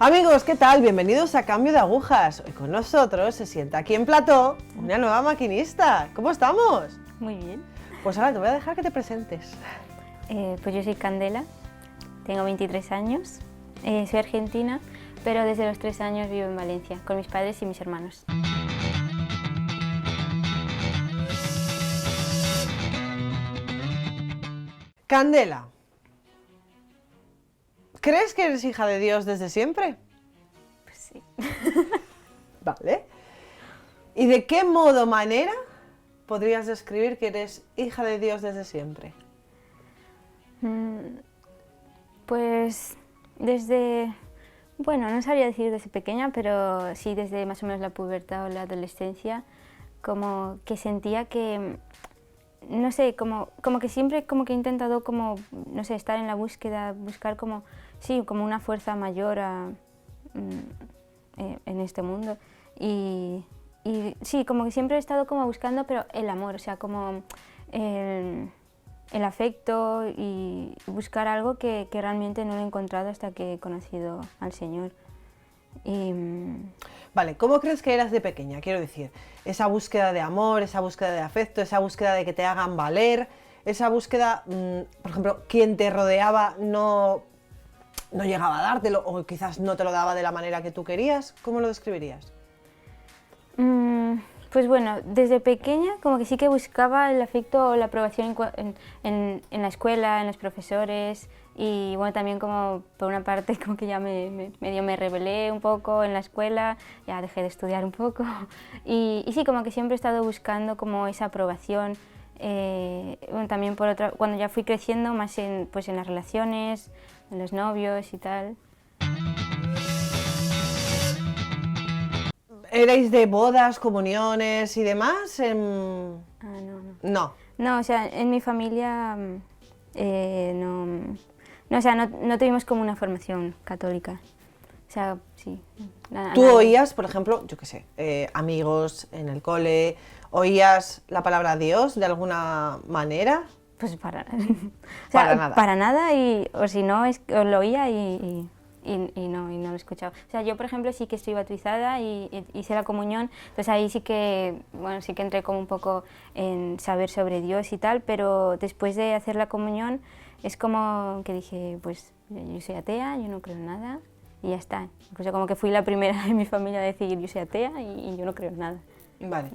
Amigos, ¿qué tal? Bienvenidos a Cambio de Agujas. Hoy con nosotros se sienta aquí en plató una nueva maquinista. ¿Cómo estamos? Muy bien. Pues ahora te voy a dejar que te presentes. Pues yo soy Candela, tengo 23 años, soy argentina, pero desde los 3 años vivo en Valencia con mis padres y mis hermanos. Candela, ¿crees que eres hija de Dios desde siempre? Pues sí. Vale. ¿Y de qué modo, manera, podrías describir que eres hija de Dios desde siempre? Pues desde, bueno, no sabría decir desde pequeña, pero sí desde más o menos la pubertad o la adolescencia, como que sentía que, no sé, como que siempre como que he intentado como, no sé, estar en la búsqueda, buscar como, sí, como una fuerza mayor en este mundo. Y sí, como que siempre he estado como buscando, pero el amor, o sea, como el afecto y buscar algo que realmente no lo he encontrado hasta que he conocido al Señor. Vale, ¿cómo crees que eras de pequeña? Quiero decir, esa búsqueda de amor, esa búsqueda de afecto, esa búsqueda de que te hagan valer, esa búsqueda, por ejemplo, quien te rodeaba no llegaba a dártelo o quizás no te lo daba de la manera que tú querías. ¿Cómo lo describirías? Pues bueno, desde pequeña como que sí que buscaba el afecto o la aprobación en la escuela, en los profesores, y bueno, también como por una parte como que ya medio me rebelé un poco en la escuela, ya dejé de estudiar un poco y sí, como que siempre he estado buscando como esa aprobación. Bueno, también por otra, cuando ya fui creciendo más pues en las relaciones, en los novios y tal. ¿Erais de bodas, comuniones y demás? No. No, o sea, en mi familia no, o sea, no tuvimos como una formación católica. O sea, sí. ¿Tú oías, por ejemplo, yo qué sé, amigos en el cole, oías la palabra Dios de alguna manera? Pues para, o sea, Para nada. Para nada, o si no, lo oía y no lo escuchaba. O sea, yo, por ejemplo, sí que estoy bautizada y hice la comunión, entonces ahí sí que, bueno, sí que entré como un poco en saber sobre Dios y tal, pero después de hacer la comunión es como que dije, pues yo soy atea, yo no creo en nada y ya está. Incluso como que fui la primera en mi familia a decir yo soy atea y yo no creo en nada. Vale.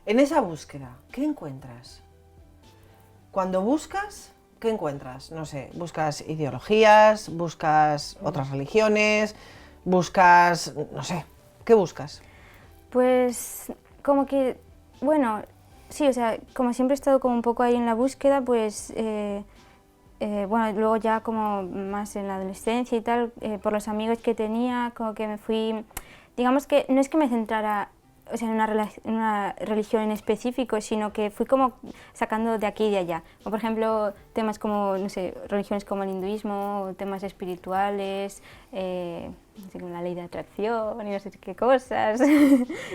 En esa búsqueda, ¿qué encuentras? Cuando buscas, ¿qué encuentras? No sé, buscas ideologías, buscas otras religiones, buscas, no sé, ¿qué buscas? Pues como que, bueno, sí, o sea, como siempre he estado como un poco ahí en la búsqueda, pues bueno, luego ya como más en la adolescencia y tal, por los amigos que tenía, como que me fui, digamos que no es que me centrara, o sea, en una religión en específico, sino que fui como sacando de aquí y de allá. O por ejemplo, temas como, no sé, religiones como el hinduismo, o temas espirituales, no sé, como la ley de atracción y no sé qué cosas,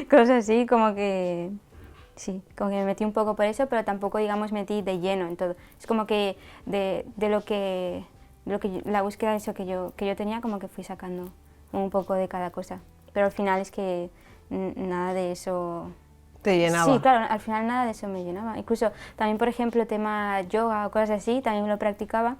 cosas así, como que sí, como que me metí un poco por eso, pero tampoco, digamos, metí de lleno en todo. Es como que de lo que la búsqueda de eso que yo tenía, como que fui sacando un poco de cada cosa. Pero al final es que nada de eso... ¿Te llenaba? Sí, claro, al final nada de eso me llenaba. Incluso también, por ejemplo, tema yoga o cosas así, también lo practicaba.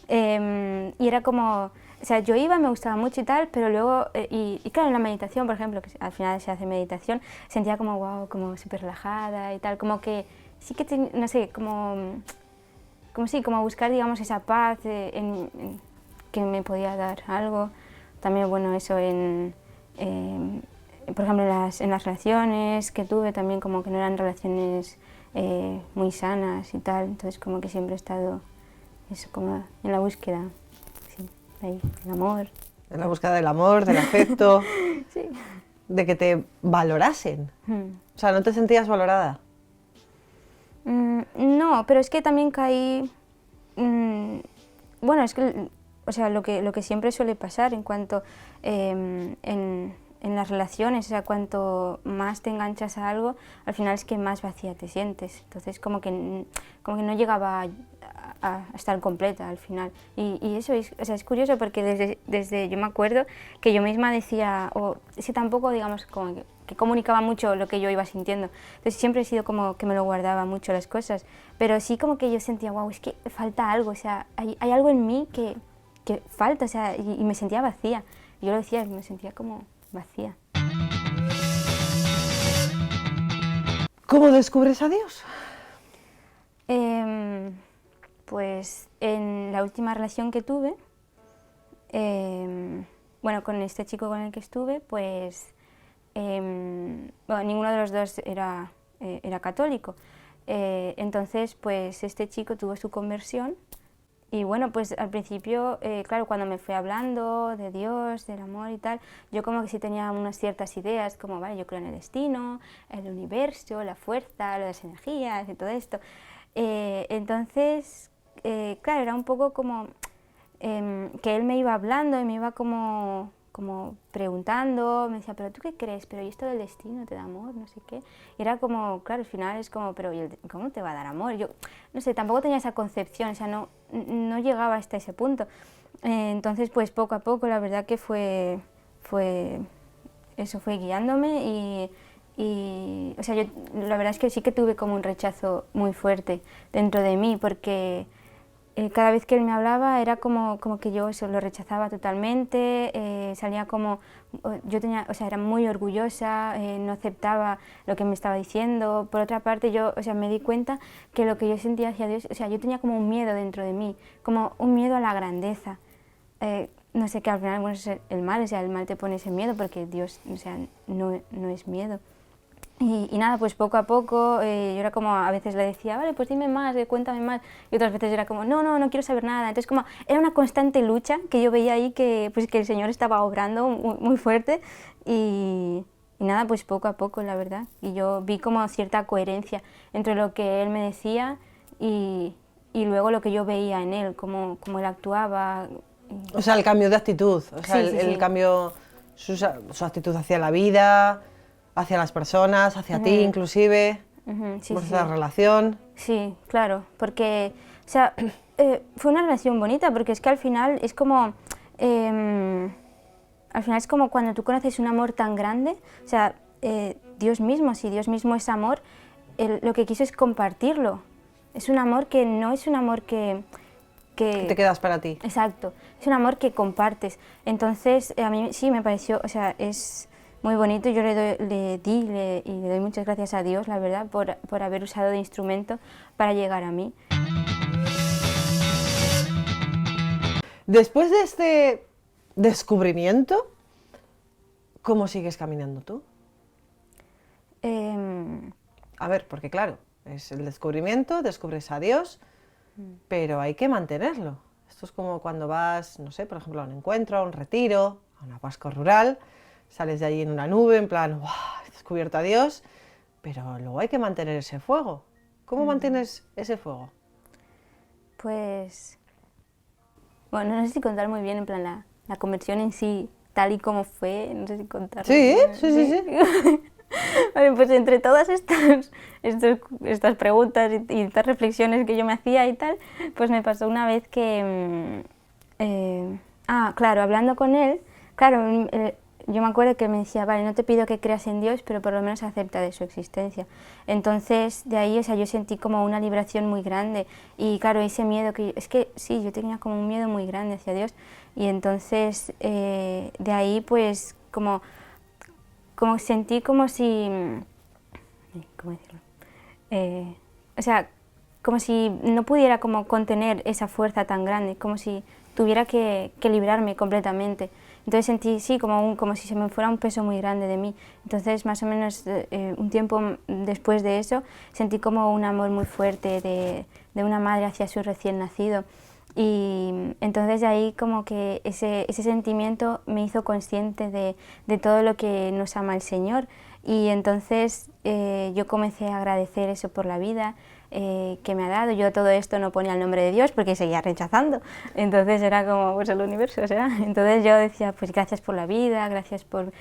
Y era como, o sea, yo iba, me gustaba mucho y tal, pero luego, y claro, en la meditación, por ejemplo, que al final se hace meditación, sentía como, wow, como súper relajada y tal, como que sí que, no sé, como buscar, digamos, esa paz que me podía dar algo. También, bueno, eso por ejemplo, en las relaciones que tuve, también como que no eran relaciones muy sanas y tal, entonces como que siempre he estado eso, como en la búsqueda, sí, ahí, del amor. En la búsqueda del amor, del afecto, Sí. de que te valorasen. O sea, ¿no te sentías valorada? No, pero es que también caí, bueno, es que, o sea, lo que siempre suele pasar en cuanto, en las relaciones, o sea, cuanto más te enganchas a algo, al final es que más vacía te sientes. Entonces como que no llegaba a estar completa al final. Y eso es, o sea, es curioso porque desde yo me acuerdo que yo misma decía, o si tampoco, digamos, como que comunicaba mucho lo que yo iba sintiendo. Entonces siempre he sido como que me lo guardaba mucho las cosas, pero sí como que yo sentía, wow, es que falta algo, o sea, hay algo en mí que falta, o sea, y me sentía vacía. Yo lo decía, me sentía como vacía. ¿Cómo descubres a Dios? Pues en la última relación que tuve, bueno, con este chico con el que estuve, pues bueno, ninguno de los dos era católico. Entonces, pues este chico tuvo su conversión. Y bueno, pues al principio, claro, cuando me fue hablando de Dios, del amor y tal, yo como que sí tenía unas ciertas ideas, como, vale, yo creo en el destino, el universo, la fuerza, las energías y todo esto. Entonces, claro, era un poco como que él me iba hablando y me iba como preguntando, me decía, pero ¿tú qué crees? Pero ¿y esto del destino te da amor? No sé qué. Y era como, claro, al final es como, pero ¿cómo te va a dar amor? Yo, no sé, tampoco tenía esa concepción, o sea, no llegaba hasta ese punto. Entonces, pues poco a poco, la verdad que fue guiándome y o sea, yo la verdad es que sí que tuve como un rechazo muy fuerte dentro de mí, porque cada vez que él me hablaba era como que yo eso lo rechazaba totalmente, salía como, yo tenía, o sea, era muy orgullosa, no aceptaba lo que me estaba diciendo. Por otra parte, yo, o sea, me di cuenta que lo que yo sentía hacia Dios, o sea, yo tenía como un miedo dentro de mí, como un miedo a la grandeza. No sé, que al final, bueno, es el mal, o sea, el mal te pone ese miedo porque Dios, o sea, no es miedo. Y nada, pues poco a poco, yo era como, a veces le decía, vale, pues dime más, cuéntame más, y otras veces era como, no quiero saber nada. Entonces como, era una constante lucha que yo veía ahí que el Señor estaba obrando muy fuerte y nada, pues poco a poco, la verdad. Y yo vi como cierta coherencia entre lo que él me decía y luego lo que yo veía en él, cómo él actuaba. O sea, el cambio de actitud, o sea, Sí, el sí. cambio, su actitud hacia la vida, hacia las personas, hacia ti inclusive, Sí, vuestra sí. relación. Sí, claro, porque, o sea, fue una relación bonita, porque es que al final es como, cuando tú conoces un amor tan grande, o sea, Dios mismo, si Dios mismo es amor, lo que quiso es compartirlo. Es un amor que no es un amor que Que te quedas para ti. Exacto, es un amor que compartes. Entonces, a mí sí me pareció, o sea, es muy bonito. Yo le doy muchas gracias a Dios, la verdad, por haber usado de instrumento para llegar a mí. Después de este descubrimiento, ¿cómo sigues caminando tú? A ver, porque claro, es el descubrimiento, descubres a Dios, pero hay que mantenerlo. Esto es como cuando vas, no sé, por ejemplo, a un encuentro, a un retiro, a una Pascua rural, sales de allí en una nube, en plan, ¡guau! He descubierto a Dios, pero luego hay que mantener ese fuego. ¿Cómo mantienes ese fuego? Pues, bueno, no sé si contar muy bien, en plan, la conversión en sí, tal y como fue, no sé si contar. Sí, sí. Vale, pues entre todas estas preguntas y estas reflexiones que yo me hacía y tal, pues me pasó una vez que, claro, hablando con él, claro, yo me acuerdo que me decía, vale, no te pido que creas en Dios, pero por lo menos acepta de su existencia. Entonces, de ahí, o sea, yo sentí como una liberación muy grande y claro, ese miedo es que sí, yo tenía como un miedo muy grande hacia Dios y entonces de ahí pues como sentí como si, ¿cómo decirlo? O sea, como si no pudiera como contener esa fuerza tan grande, como si tuviera que librarme completamente. Entonces sentí, sí, como si se me fuera un peso muy grande de mí. Entonces, más o menos un tiempo después de eso, sentí como un amor muy fuerte de una madre hacia su recién nacido. Y entonces de ahí como que ese sentimiento me hizo consciente de todo lo que nos ama el Señor. Y entonces yo comencé a agradecer eso por la vida que me ha dado. Yo todo esto no ponía el nombre de Dios porque seguía rechazando. Entonces era como, pues el universo, o sea. Entonces yo decía, pues gracias por la vida, gracias por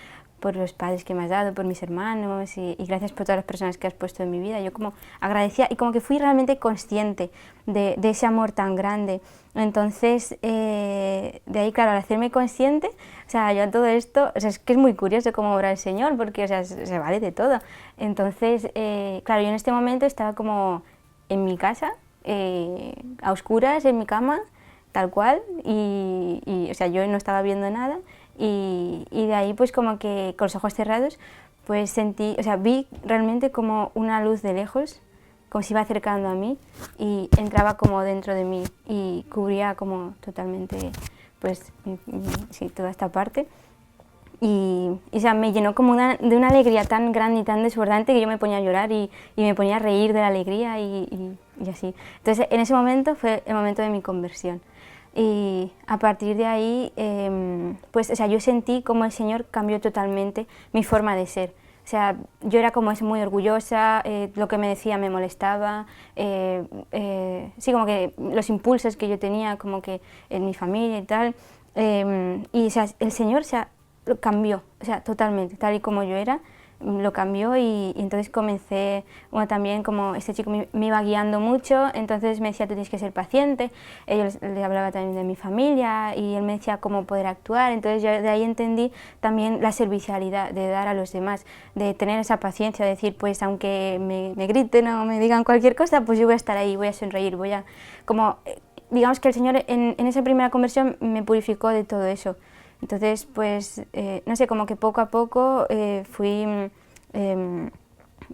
por los padres que me has dado, por mis hermanos y gracias por todas las personas que has puesto en mi vida. Yo como agradecía y como que fui realmente consciente de ese amor tan grande. Entonces, de ahí, claro, al hacerme consciente, o sea, yo todo esto, o sea, es que es muy curioso cómo obra el Señor, porque, o sea, se vale de todo. Entonces, claro, yo en este momento estaba como en mi casa, a oscuras, en mi cama, tal cual, o sea, yo no estaba viendo nada. Y de ahí pues como que con los ojos cerrados pues sentí, o sea, vi realmente como una luz de lejos, como se iba acercando a mí y entraba como dentro de mí y cubría como totalmente pues sí, toda esta parte. O sea, me llenó como de una alegría tan grande y tan desbordante que yo me ponía a llorar y me ponía a reír de la alegría y así. Entonces en ese momento fue el momento de mi conversión. Y a partir de ahí, pues, o sea, yo sentí como el Señor cambió totalmente mi forma de ser. O sea, yo era como muy orgullosa, lo que me decía me molestaba, sí, como que los impulsos que yo tenía, como que en mi familia y tal. O sea, el Señor, o sea, lo cambió, o sea, totalmente, tal y como yo era, lo cambió y entonces comencé, bueno, también como este chico me iba guiando mucho, entonces me decía, tú tienes que ser paciente, yo le hablaba también de mi familia y él me decía cómo poder actuar, entonces yo de ahí entendí también la servicialidad, de dar a los demás, de tener esa paciencia, de decir, pues aunque me griten o me digan cualquier cosa, pues yo voy a estar ahí, voy a sonreír, voy a, como, digamos que el Señor en esa primera conversión me purificó de todo eso. Entonces, pues, no sé, como que poco a poco fui,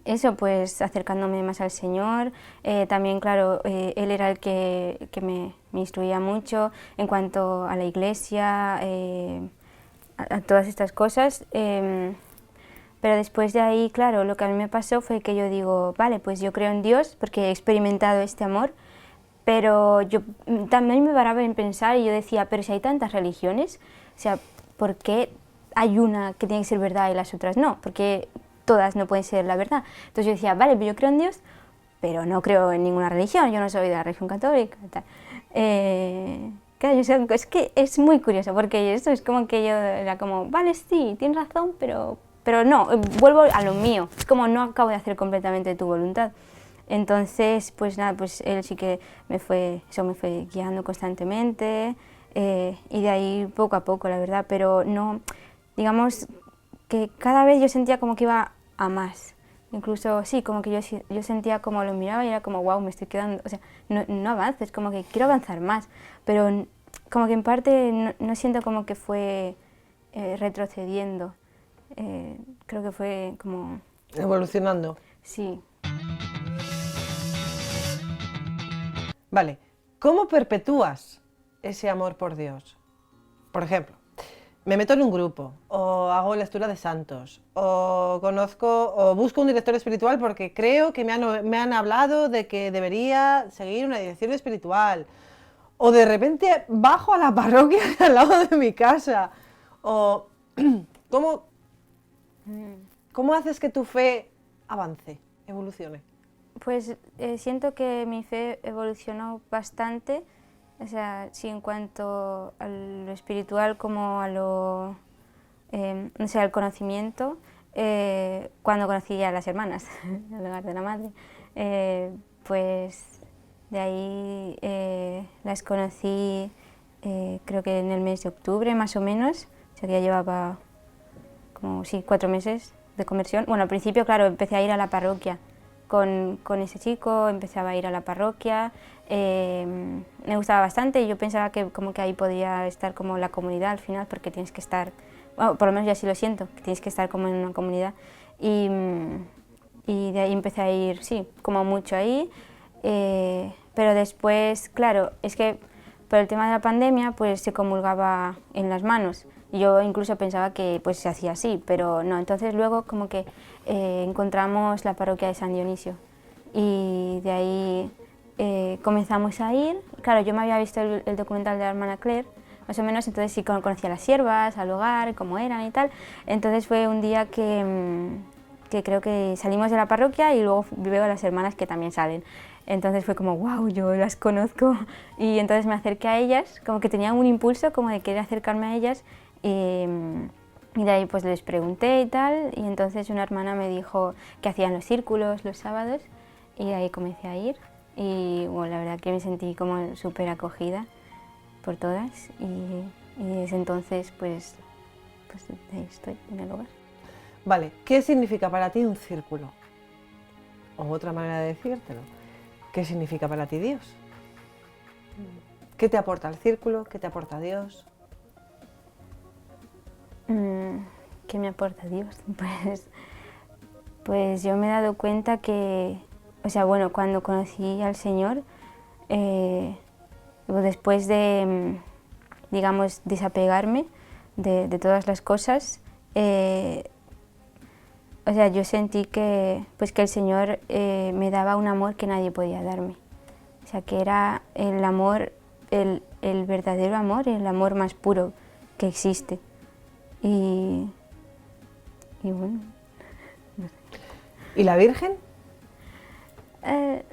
eso, pues, acercándome más al Señor. También, claro, Él era el que me instruía mucho en cuanto a la iglesia, a todas estas cosas. Pero después de ahí, claro, lo que a mí me pasó fue que yo digo, vale, pues yo creo en Dios porque he experimentado este amor, pero yo también me paraba en pensar y yo decía, pero si hay tantas religiones, o sea, ¿por qué hay una que tiene que ser verdad y las otras no? Porque todas no pueden ser la verdad. Entonces yo decía, vale, yo creo en Dios, pero no creo en ninguna religión, yo no soy de la religión católica. Tal. Claro, es que es muy curioso, porque esto es como que yo era como, vale, sí, tienes razón, pero no, vuelvo a lo mío, es como no acabo de hacer completamente tu voluntad. Entonces, pues nada, pues él sí que me fue guiando constantemente y de ahí poco a poco, la verdad, pero no, digamos que cada vez yo sentía como que iba a más. Incluso, sí, como que yo sentía como lo miraba y era como, wow, me estoy quedando, o sea, no avances, como que quiero avanzar más, pero como que en parte no siento como que fue retrocediendo, creo que fue como... Evolucionando. Sí. Vale, ¿cómo perpetúas ese amor por Dios? Por ejemplo, me meto en un grupo, o hago lectura de santos, o conozco, o busco un director espiritual porque creo que me han hablado de que debería seguir una dirección espiritual, o de repente bajo a la parroquia al lado de mi casa, o ¿cómo haces que tu fe avance, evolucione? Pues siento que mi fe evolucionó bastante, o sea, sí, en cuanto a lo espiritual como a lo, no sé, al conocimiento, cuando conocí ya a las hermanas, en lugar de la madre, pues de ahí las conocí creo que en el mes de octubre más o menos, o sea que ya llevaba como, sí, 4 meses de conversión. Bueno, al principio, claro, empecé a ir a la parroquia con ese chico, empezaba a ir a la parroquia, me gustaba bastante y yo pensaba que como que ahí podía estar como la comunidad al final, porque tienes que estar, bueno, por lo menos yo así lo siento, que tienes que estar como en una comunidad y de ahí empecé a ir, sí, como mucho ahí, pero después, claro, es que por el tema de la pandemia pues se comulgaba en las manos. Yo incluso pensaba que pues se hacía así, pero no. Entonces luego como que encontramos la parroquia de San Dionisio y de ahí comenzamos a ir. Claro, yo me había visto el documental de la hermana Claire, más o menos, entonces sí conocía a las siervas, al hogar, cómo eran y tal. Entonces fue un día que creo que salimos de la parroquia y luego veo a las hermanas que también salen. Entonces fue como, wow, yo las conozco. Y entonces me acerqué a ellas, como que tenía un impulso como de querer acercarme a ellas. Y de ahí pues les pregunté y tal, y entonces una hermana me dijo que hacían los círculos los sábados, y de ahí comencé a ir. Y bueno, la verdad que me sentí como súper acogida por todas, y desde entonces pues ahí estoy en el hogar. Vale, ¿qué significa para ti un círculo? O otra manera de decírtelo, ¿qué significa para ti Dios? ¿Qué te aporta el círculo? ¿Qué te aporta Dios? ¿Qué me aporta Dios? Pues yo me he dado cuenta que, o sea, bueno, cuando conocí al Señor, después de, digamos, desapegarme de todas las cosas, o sea, yo sentí que, pues que el Señor me daba un amor que nadie podía darme. O sea, que era el amor, el verdadero amor, el amor más puro que existe. Y bueno, no sé. ¿Y la Virgen?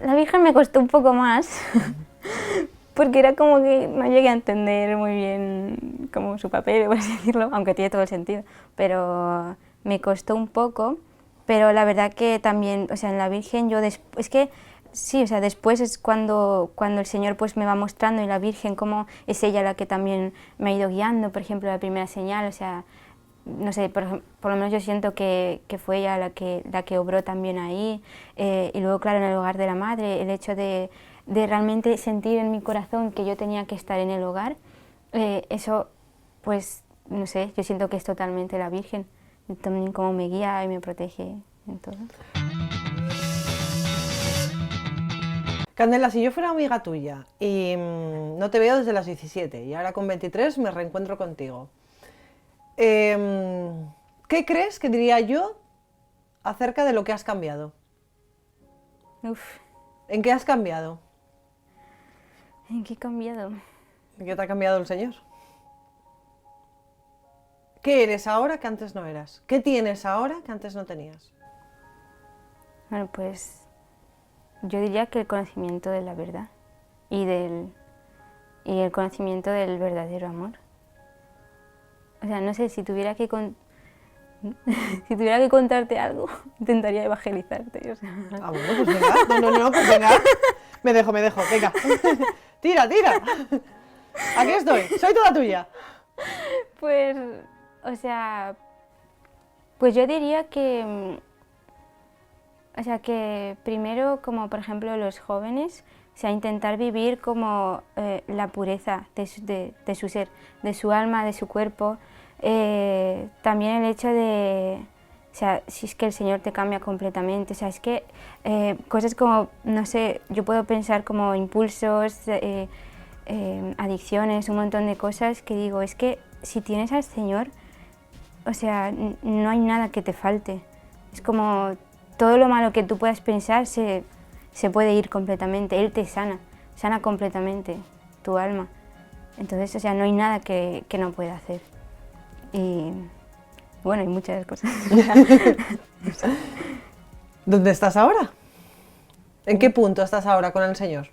La Virgen me costó un poco más, porque era como que no llegué a entender muy bien como su papel, por así decirlo, aunque tiene todo el sentido, pero me costó un poco, pero la verdad que también, o sea, en la Virgen yo es que sí, o sea, después es cuando el Señor pues me va mostrando, y la Virgen como es ella la que también me ha ido guiando, por ejemplo, la primera señal, o sea, no sé, por lo menos yo siento que fue ella la que obró también ahí, y luego, claro, en el hogar de la madre, el hecho de realmente sentir en mi corazón que yo tenía que estar en el hogar, eso, pues, no sé, yo siento que es totalmente la Virgen, también como me guía y me protege en todo. Candela, si yo fuera amiga tuya y no te veo desde las 17 y ahora con 23 me reencuentro contigo, ¿qué crees que diría yo acerca de lo que has cambiado? Uf, ¿En qué has cambiado? ¿en qué he cambiado? ¿En qué te ha cambiado el Señor? ¿Qué eres ahora que antes no eras? ¿Qué tienes ahora que antes no tenías? Bueno, pues yo diría que el conocimiento de la verdad y el conocimiento del verdadero amor. O sea, no sé, si tuviera que contarte algo, intentaría evangelizarte. O sea. Ah, bueno, pues venga. No, pues venga. Me dejo, venga. Tira. Aquí estoy, soy toda tuya. Pues, o sea, pues yo diría que, o sea, que primero, como por ejemplo los jóvenes, o sea, intentar vivir como la pureza de su ser, de su alma, de su cuerpo. También el hecho de, o sea, si es que el Señor te cambia completamente, o sea, es que cosas como, no sé, yo puedo pensar como impulsos, adicciones, un montón de cosas que digo, es que si tienes al Señor, o sea, no hay nada que te falte. Es como todo lo malo que tú puedas pensar se puede ir completamente. Él te sana completamente tu alma. Entonces, o sea, no hay nada que no pueda hacer. Y bueno, hay muchas cosas. ¿Dónde estás ahora? ¿En qué punto estás ahora con el Señor?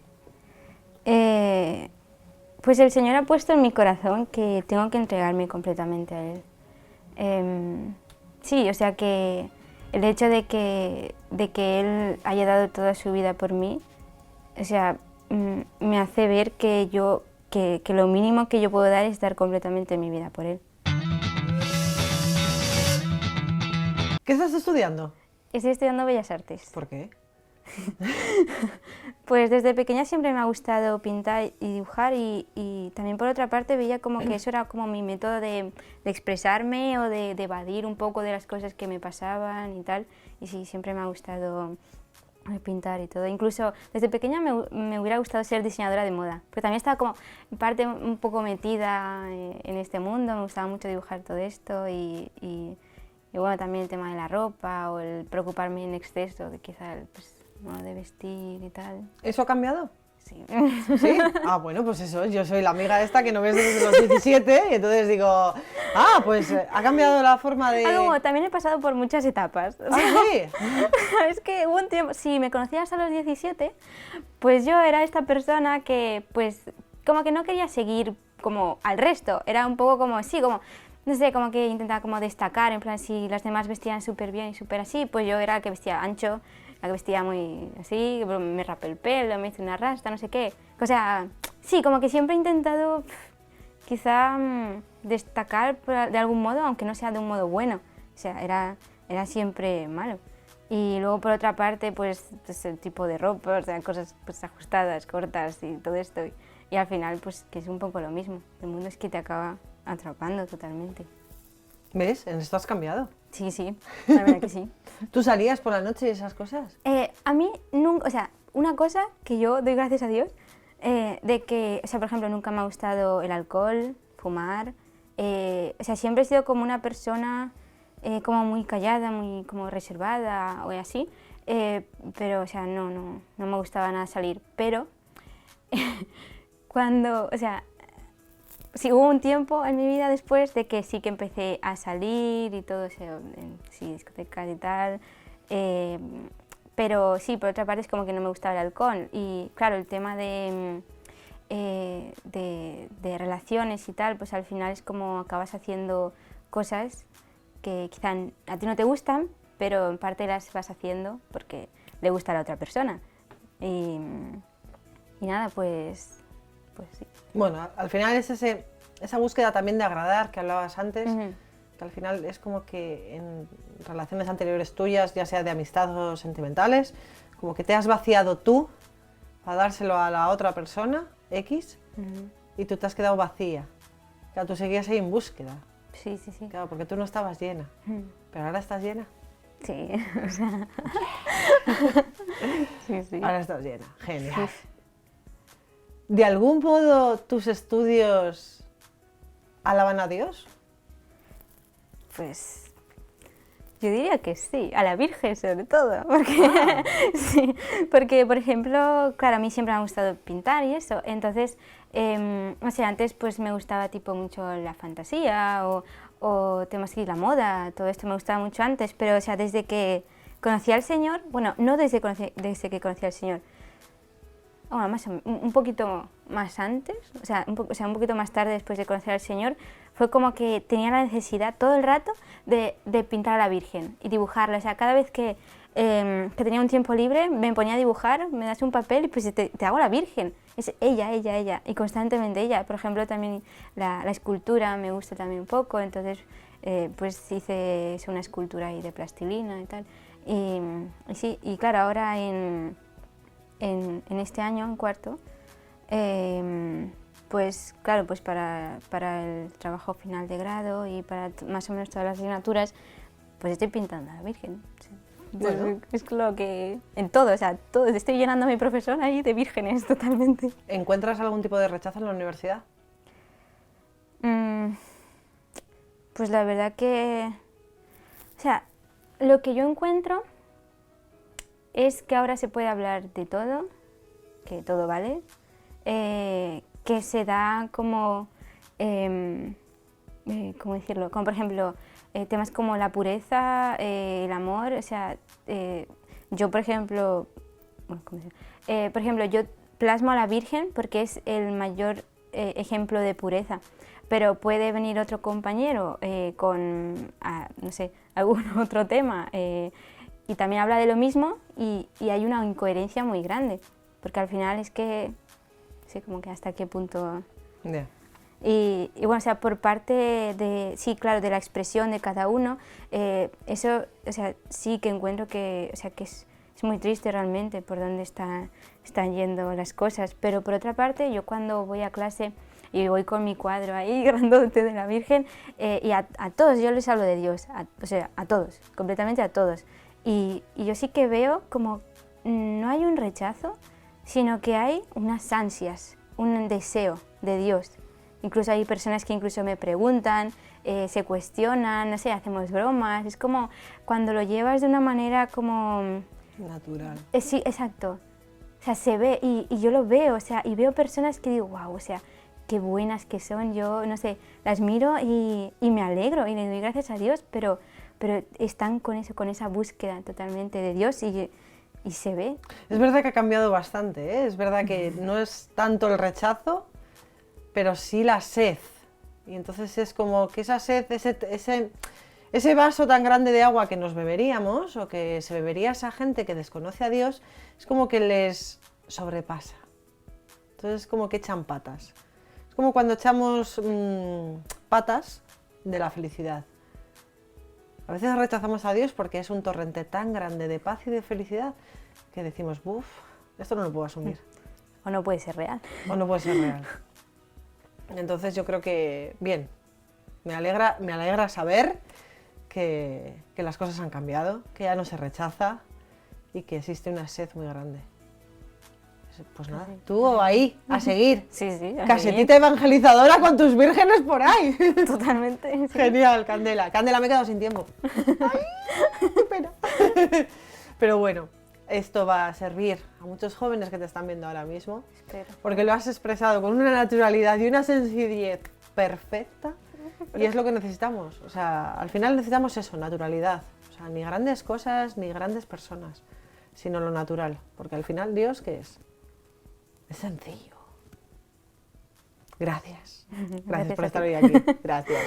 Pues el Señor ha puesto en mi corazón que tengo que entregarme completamente a Él. Sí, o sea que el hecho de que Él haya dado toda su vida por mí, o sea, me hace ver que lo mínimo que yo puedo dar es dar completamente mi vida por Él. ¿Qué estás estudiando? Estoy estudiando Bellas Artes. ¿Por qué? Pues desde pequeña siempre me ha gustado pintar y dibujar, y también por otra parte veía como que eso era como mi método de expresarme o de evadir un poco de las cosas que me pasaban y tal, y sí, siempre me ha gustado pintar y todo. Incluso desde pequeña me hubiera gustado ser diseñadora de moda, pero también estaba como en parte un poco metida en este mundo, me gustaba mucho dibujar todo esto y bueno, también el tema de la ropa o el preocuparme en exceso de quizá pues, modo de vestir y tal. ¿Eso ha cambiado? Sí. ¿Sí? Ah, bueno, pues eso, yo soy la amiga esta que no ves desde los 17 y entonces digo, pues ha cambiado la forma de... Como también he pasado por muchas etapas. O sea, sí. es que hubo un tiempo, si me conocías a los 17, pues yo era esta persona que pues como que no quería seguir como al resto, era un poco como, sí, como no sé, como que intentaba como destacar, en plan, si las demás vestían súper bien y súper así, pues yo era la que vestía ancho, la que vestía muy así, me rapé el pelo, me hice una rasta, no sé qué. O sea, sí, como que siempre he intentado quizá destacar de algún modo, aunque no sea de un modo bueno. O sea, era siempre malo. Y luego por otra parte, pues el tipo de ropa, o sea, cosas pues ajustadas, cortas y todo esto. Y al final, pues que es un poco lo mismo. El mundo es que te acaba atrapando totalmente. ¿Ves? En esto has cambiado. Sí, sí, la verdad que sí. ¿Tú salías por la noche y esas cosas? A mí nunca, o sea, una cosa que yo doy gracias a Dios, de que, o sea, por ejemplo, nunca me ha gustado el alcohol, fumar, o sea, siempre he sido como una persona como muy callada, muy como reservada o así, pero, o sea, no me gustaba nada salir, pero cuando, o sea, sí, hubo un tiempo en mi vida después de que sí que empecé a salir y todo eso, sí, discotecas y tal, pero sí, por otra parte es como que no me gustaba el alcohol y claro, el tema de relaciones y tal, pues al final es como acabas haciendo cosas que quizá a ti no te gustan, pero en parte las vas haciendo porque le gusta a la otra persona. Y nada, pues sí. Bueno, al final es esa búsqueda también de agradar que hablabas antes, que al final es como que en relaciones anteriores tuyas, ya sea de amistad o sentimentales, como que te has vaciado tú para dárselo a la otra persona, X, y tú te has quedado vacía. Claro, tú seguías ahí en búsqueda. Sí, sí, sí. Claro, porque tú no estabas llena, pero ahora estás llena. Sí, o sea... sí, sí. Ahora estás llena, genial. ¿De algún modo tus estudios alaban a Dios? Pues yo diría que sí, a la Virgen sobre todo, porque, sí, porque por ejemplo, claro, a mí siempre me ha gustado pintar y eso, entonces, no sé, antes pues me gustaba tipo mucho la fantasía o temas así, la moda, todo esto me gustaba mucho antes, pero o sea, desde que conocí al Señor, bueno, no desde que conocí al Señor, bueno, un poquito más antes, o sea, un poquito más tarde después de conocer al Señor, fue como que tenía la necesidad todo el rato de pintar a la Virgen y dibujarla. O sea, cada vez que tenía un tiempo libre me ponía a dibujar, me das un papel y pues te hago la Virgen. Es ella, y constantemente ella. Por ejemplo, también la escultura me gusta también un poco, entonces pues hice una escultura ahí de plastilina y tal. Y sí, y claro, ahora en este año, en cuarto, pues claro, pues para el trabajo final de grado y para más o menos todas las asignaturas, pues estoy pintando a la Virgen. Sí. Bueno. Es lo que, en todo, o sea, todo, estoy llenando a mi profesor ahí de vírgenes totalmente. ¿Encuentras algún tipo de rechazo en la universidad? Pues la verdad que, o sea, lo que yo encuentro es que ahora se puede hablar de todo, que todo vale, que se da como, ¿cómo decirlo? Como por ejemplo, temas como la pureza, el amor, o sea, yo por ejemplo, yo plasmo a la Virgen porque es el mayor ejemplo de pureza, pero puede venir otro compañero con, no sé, algún otro tema y también habla de lo mismo y hay una incoherencia muy grande, porque al final es que, sí, como que hasta qué punto... Yeah. Y bueno, o sea, por parte de, sí, claro, de la expresión de cada uno, eso, o sea, sí que encuentro que, o sea, que es muy triste realmente por dónde están yendo las cosas, pero por otra parte, yo cuando voy a clase y voy con mi cuadro ahí grandote de la Virgen, y a todos yo les hablo de Dios, o sea, a todos, completamente a todos, y yo sí que veo como no hay un rechazo, sino que hay unas ansias, un deseo de Dios. Incluso hay personas que incluso me preguntan, se cuestionan, no sé, hacemos bromas. Es como cuando lo llevas de una manera como... natural. Sí, exacto. O sea, se ve y yo lo veo, o sea, y veo personas que digo, wow, o sea, qué buenas que son. Yo, no sé, las miro y me alegro y le doy gracias a Dios, pero están con eso, con esa búsqueda totalmente de Dios y se ve. Es verdad que ha cambiado bastante, ¿eh? Es verdad que no es tanto el rechazo, pero sí la sed Y entonces es como que esa sed, ese vaso tan grande de agua que nos beberíamos o que se bebería esa gente que desconoce a Dios, es como que les sobrepasa. Entonces es como que echan patas. Es como cuando echamos patas de la felicidad. A veces rechazamos a Dios porque es un torrente tan grande de paz y de felicidad que decimos, buf, esto no lo puedo asumir. O no puede ser real. O no puede ser real. Entonces yo creo que, bien, me alegra saber que las cosas han cambiado, que ya no se rechaza y que existe una sed muy grande. Pues nada, tú ahí, a seguir. Sí, a Casetita evangelizadora con tus vírgenes por ahí. seguir. Totalmente. Sí. Genial, Candela. Candela, me he quedado sin tiempo. Ay, qué pena. Pero bueno, esto va a servir a muchos jóvenes que te están viendo ahora mismo. Espero. Porque lo has expresado con una naturalidad y una sencillez perfecta. Y es lo que necesitamos. O sea, al final necesitamos eso, naturalidad. O sea, ni grandes cosas, ni grandes personas, sino lo natural. Porque al final, Dios, ¿qué es? Es sencillo. Gracias. Gracias por estar hoy aquí. Gracias.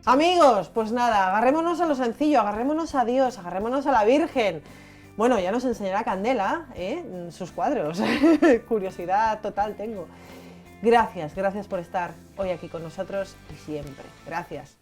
Amigos, pues nada, agarrémonos a lo sencillo, agarrémonos a Dios, agarrémonos a la Virgen. Bueno, ya nos enseñará Candela, sus cuadros. Curiosidad total tengo. Gracias por estar hoy aquí con nosotros y siempre. Gracias.